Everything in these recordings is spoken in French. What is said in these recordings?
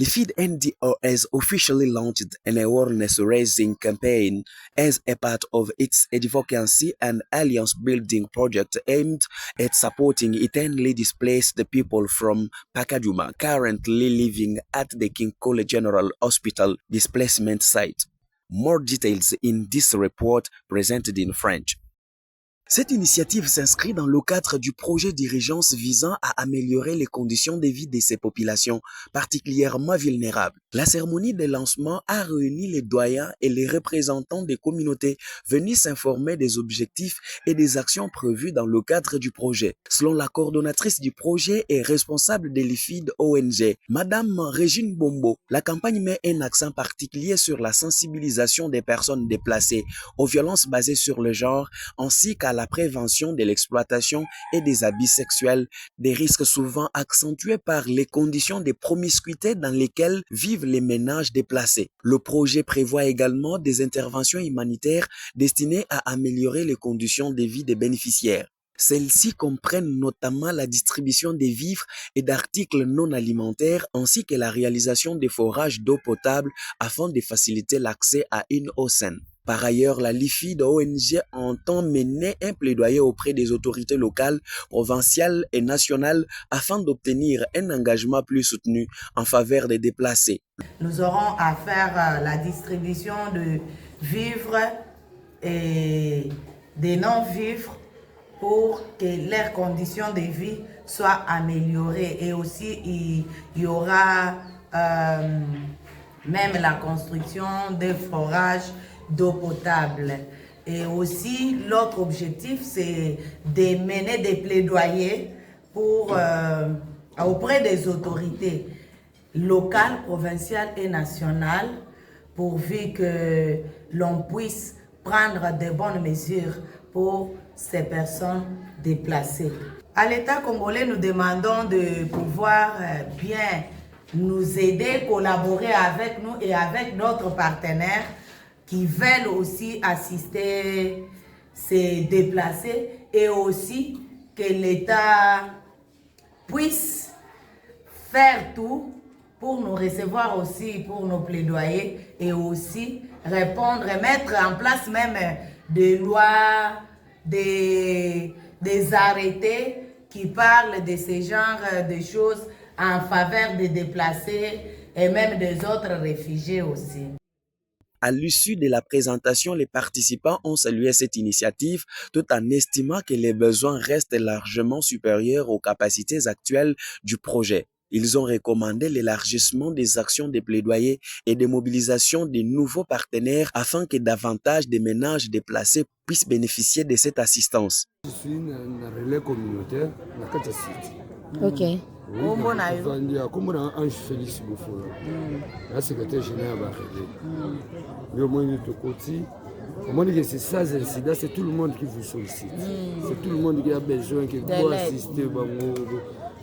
Lifid NDO has officially launched an awareness-raising campaign as a part of its advocacy and alliance-building project aimed at supporting internally displaced people from Pakaduma currently living at the King Kole General Hospital displacement site. More details in this report presented in French. Cette initiative s'inscrit dans le cadre du projet d'urgence visant à améliorer les conditions de vie de ces populations particulièrement vulnérables. La cérémonie de lancement a réuni les doyens et les représentants des communautés venus s'informer des objectifs et des actions prévues dans le cadre du projet. Selon la coordonnatrice du projet et responsable de l'IFID ONG, Madame Régine Bombo, la campagne met un accent particulier sur la sensibilisation des personnes déplacées aux violences basées sur le genre ainsi qu'à la prévention de l'exploitation et des abus sexuels, des risques souvent accentués par les conditions de promiscuité dans lesquelles vivent les ménages déplacés. Le projet prévoit également des interventions humanitaires destinées à améliorer les conditions de vie des bénéficiaires. Celles-ci comprennent notamment la distribution des vivres et d'articles non alimentaires ainsi que la réalisation des forages d'eau potable afin de faciliter l'accès à une eau saine. Par ailleurs, la LIFID ONG entend mener un plaidoyer auprès des autorités locales, provinciales et nationales afin d'obtenir un engagement plus soutenu en faveur des déplacés. Nous aurons à faire la distribution de vivres et des non-vivres pour que leurs conditions de vie soient améliorées. Et aussi, il y aura même la construction des forages d'eau potable. Et aussi, l'autre objectif, c'est de mener des plaidoyers auprès des autorités locales, provinciales et nationales, pourvu que l'on puisse prendre de bonnes mesures pour ces personnes déplacées. À l'État congolais, nous demandons de pouvoir bien nous aider, collaborer avec nous et avec d'autres partenaires qui veulent aussi assister ces déplacés et aussi que l'État puisse faire tout pour nous recevoir aussi pour nos plaidoyers et aussi répondre et mettre en place même des lois, des arrêtés qui parlent de ce genre de choses en faveur des déplacés et même des autres réfugiés aussi. À l'issue de la présentation, les participants ont salué cette initiative tout en estimant que les besoins restent largement supérieurs aux capacités actuelles du projet. Ils ont recommandé l'élargissement des actions de plaidoyer et de mobilisation de nouveaux partenaires afin que davantage de ménages déplacés puissent bénéficier de cette assistance. Je suis un relais communautaire na Katia City. Ok. Comment Ange Félix Boufoula, la secrétaire générale va relais. Mais au moins, de ton côté, comment dire que c'est ça, incidents, c'est tout le monde qui vous sollicite. C'est tout le monde qui a besoin, qui doit assister.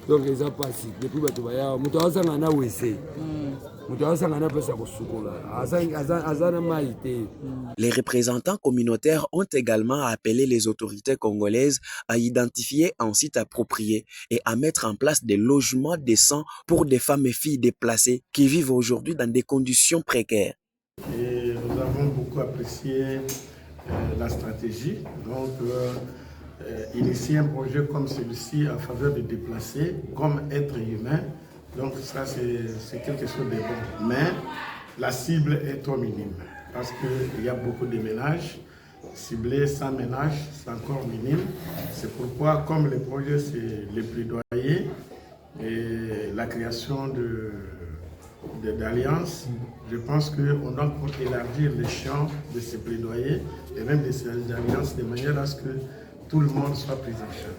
Donc, ils ont passé. Depuis, les représentants communautaires ont également appelé les autorités congolaises à identifier un site approprié et à mettre en place des logements décents pour des femmes et filles déplacées qui vivent aujourd'hui dans des conditions précaires. Et nous avons beaucoup apprécié la stratégie. Donc, initier un projet comme celui-ci en faveur des déplacés comme êtres humains, donc ça c'est quelque chose de bon. Mais la cible est trop minime parce qu'il y a beaucoup de ménages. Cibler 100 ménages, c'est encore minime. C'est pourquoi, comme le projet c'est le plaidoyer et la création d'alliances, je pense qu'on doit élargir le champ de ces plaidoyers et même de ces alliances de manière à ce que tout le monde soit pris en charge.